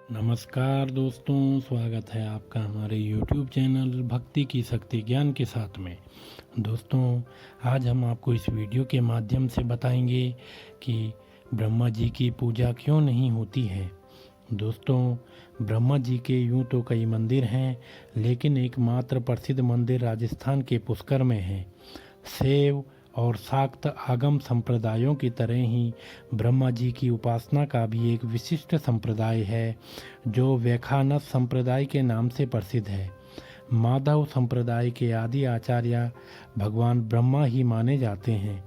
नमस्कार दोस्तों, स्वागत है आपका हमारे YouTube चैनल भक्ति की शक्ति ज्ञान के साथ में। दोस्तों, आज हम आपको इस वीडियो के माध्यम से बताएंगे कि ब्रह्मा जी की पूजा क्यों नहीं होती है। दोस्तों, ब्रह्मा जी के यूं तो कई मंदिर हैं, लेकिन एकमात्र प्रसिद्ध मंदिर राजस्थान के पुष्कर में है। शैव और शाक्त आगम संप्रदायों की तरह ही ब्रह्मा जी की उपासना का भी एक विशिष्ट संप्रदाय है, जो वैखानस संप्रदाय के नाम से प्रसिद्ध है। माधव संप्रदाय के आदि आचार्य भगवान ब्रह्मा ही माने जाते हैं,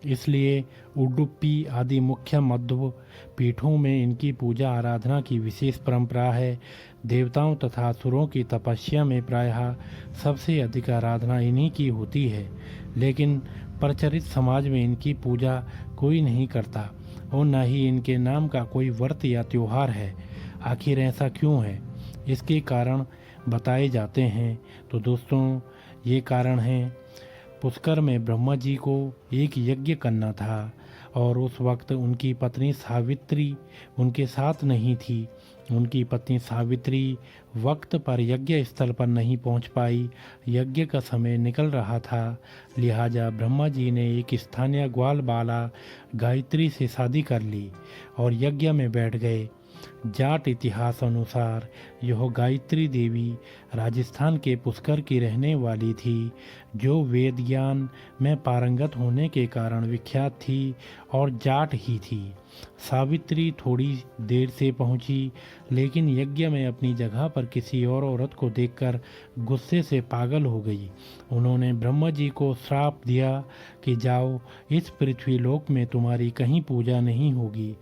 इसलिए उडुपी आदि मुख्य मध्व पीठों में इनकी पूजा आराधना की विशेष परंपरा है। देवताओं तथा असुरों की तपस्या में प्रायः सबसे अधिक आराधना इन्हीं की होती है, लेकिन प्रचलित समाज में इनकी पूजा कोई नहीं करता और न ही इनके नाम का कोई व्रत या त्योहार है। आखिर ऐसा क्यों है, इसके कारण बताए जाते हैं। तो दोस्तों, ये कारण है, पुष्कर में ब्रह्मा जी को एक यज्ञ करना था और उस वक्त उनकी पत्नी सावित्री उनके साथ नहीं थी। उनकी पत्नी सावित्री वक्त पर यज्ञ स्थल पर नहीं पहुंच पाई। यज्ञ का समय निकल रहा था, लिहाजा ब्रह्मा जी ने एक स्थानीय ग्वाल बाला गायत्री से शादी कर ली और यज्ञ में बैठ गए। जाट इतिहास अनुसार यह गायत्री देवी राजस्थान के पुष्कर की रहने वाली थी, जो वेद ज्ञान में पारंगत होने के कारण विख्यात थी और जाट ही थी। सावित्री थोड़ी देर से पहुंची, लेकिन यज्ञ में अपनी जगह पर किसी और औरत को देखकर गुस्से से पागल हो गई। उन्होंने ब्रह्मा जी को श्राप दिया कि जाओ, इस पृथ्वी लोक में तुम्हारी कहीं पूजा नहीं होगी।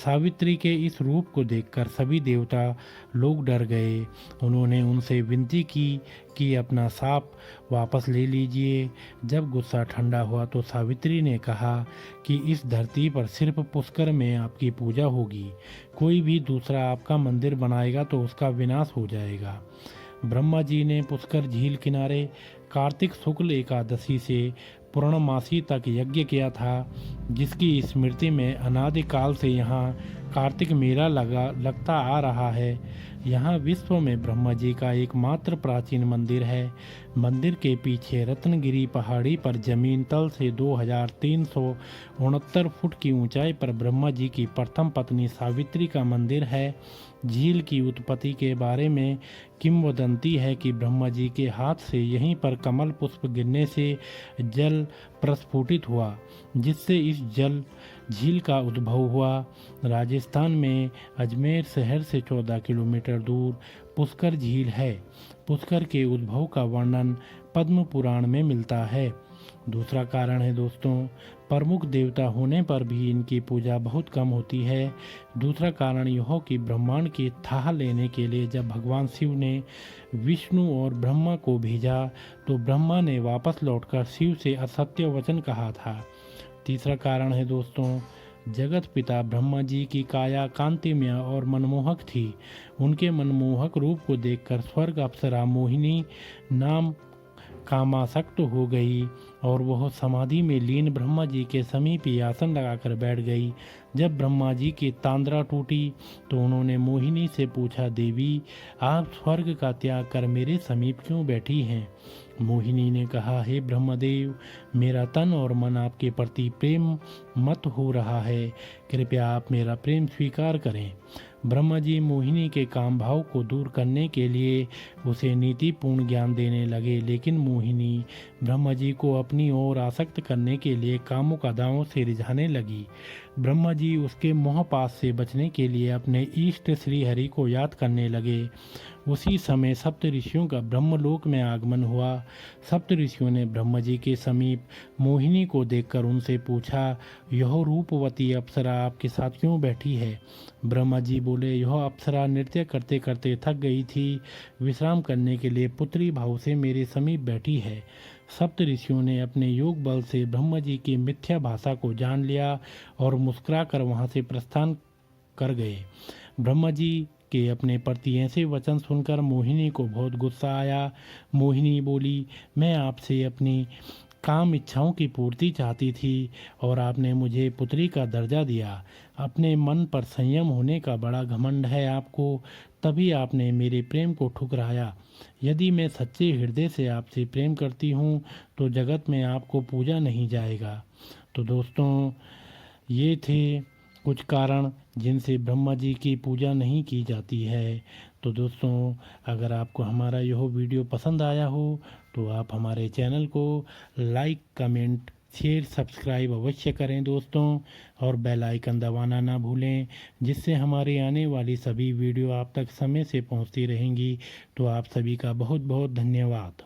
सावित्री के इस रूप को देखकर सभी देवता लोग डर गए। उन्होंने उनसे विनती की कि अपना शाप वापस ले लीजिए। जब गुस्सा ठंडा हुआ तो सावित्री ने कहा कि इस धरती पर सिर्फ पुष्कर में आपकी पूजा होगी। कोई भी दूसरा आपका मंदिर बनाएगा तो उसका विनाश हो जाएगा। ब्रह्मा जी ने पुष्कर झील किनारे कार्तिक शुक्ल एकादशी से पूर्णमासी तक यज्ञ किया था, जिसकी स्मृति में अनादिकाल से यहाँ कार्तिक मेला लगता आ रहा है। यहाँ विश्व में ब्रह्मा जी का एकमात्र प्राचीन मंदिर है। मंदिर के पीछे रत्नगिरी पहाड़ी पर जमीन तल से 2369 फुट की ऊंचाई पर ब्रह्मा जी की प्रथम पत्नी सावित्री का मंदिर है। झील की उत्पत्ति के बारे में किंवदंती है कि ब्रह्मा जी के हाथ से यहीं पर कमल पुष्प गिरने से जल प्रस्फुटित हुआ, जिससे इस जल झील का उद्भव हुआ। राजस्थान में अजमेर शहर से 14 किलोमीटर दूर पुष्कर झील है। पुष्कर के उद्भव का वर्णन पद्म पुराण में मिलता है। दूसरा कारण है दोस्तों, प्रमुख देवता होने पर भी इनकी पूजा बहुत कम होती है। दूसरा कारण यह कि ब्रह्मांड की थाह लेने के लिए जब भगवान शिव ने विष्णु और ब्रह्मा को भेजा, तो ब्रह्मा ने वापस लौटकर शिव से असत्य वचन कहा था। तीसरा कारण है दोस्तों, जगत पिता ब्रह्मा जी की काया कांतिमय और मनमोहक थी। उनके मनमोहक रूप को देखकर स्वर्ग अप्सरा मोहिनी नाम कामासक्त हो गई और वह समाधि में लीन ब्रह्मा जी के समीप ही आसन लगाकर बैठ गई। जब ब्रह्मा जी की तांद्रा टूटी तो उन्होंने मोहिनी से पूछा, देवी, आप स्वर्ग का त्याग कर मेरे समीप क्यों बैठी हैं? मोहिनी ने कहा, हे ब्रह्मदेव, मेरा तन और मन आपके प्रति प्रेम मत हो रहा है, कृपया आप मेरा प्रेम स्वीकार करें। ब्रह्मा जी मोहिनी के काम भाव को दूर करने के लिए उसे नीतिपूर्ण ज्ञान देने लगे, लेकिन मोहिनी ब्रह्मा जी को अपनी ओर आसक्त करने के लिए कामुक अदाओं से रिझाने लगी। ब्रह्मा जी उसके मोहपाश से बचने के लिए अपने इष्ट श्री हरि को याद करने लगे। उसी समय सप्त ऋषियों का ब्रह्मलोक में आगमन हुआ। सप्त ऋषियों ने ब्रह्मा जी के समीप मोहिनी को देखकर उनसे पूछा, यह रूपवती अप्सरा आपके साथ क्यों बैठी है? ब्रह्मा जी बोले, यह अप्सरा नृत्य करते करते थक गई थी, विश्राम करने के लिए पुत्री भाव से मेरे समीप बैठी है। सप्त ऋषियों ने अपने योग बल से ब्रह्मा जी की मिथ्या भाषा को जान लिया और मुस्कुराकर वहां से प्रस्थान कर गए। ब्रह्मा जी के अपने प्रति ऐसे वचन सुनकर मोहिनी को बहुत गुस्सा आया। मोहिनी बोली, मैं आपसे अपनी काम इच्छाओं की पूर्ति चाहती थी और आपने मुझे पुत्री का दर्जा दिया। अपने मन पर संयम होने का बड़ा घमंड है आपको, तभी आपने मेरे प्रेम को ठुकराया। यदि मैं सच्चे हृदय से आपसे प्रेम करती हूँ तो जगत में आपको पूजा नहीं जाएगा। तो दोस्तों, ये थे कुछ कारण जिनसे ब्रह्मा जी की पूजा नहीं की जाती है। तो दोस्तों, अगर आपको हमारा यह वीडियो पसंद आया हो तो आप हमारे चैनल को लाइक, कमेंट, शेयर, सब्सक्राइब अवश्य करें दोस्तों, और बेल आइकन दबाना ना भूलें, जिससे हमारे आने वाली सभी वीडियो आप तक समय से पहुंचती रहेंगी। तो आप सभी का बहुत बहुत धन्यवाद।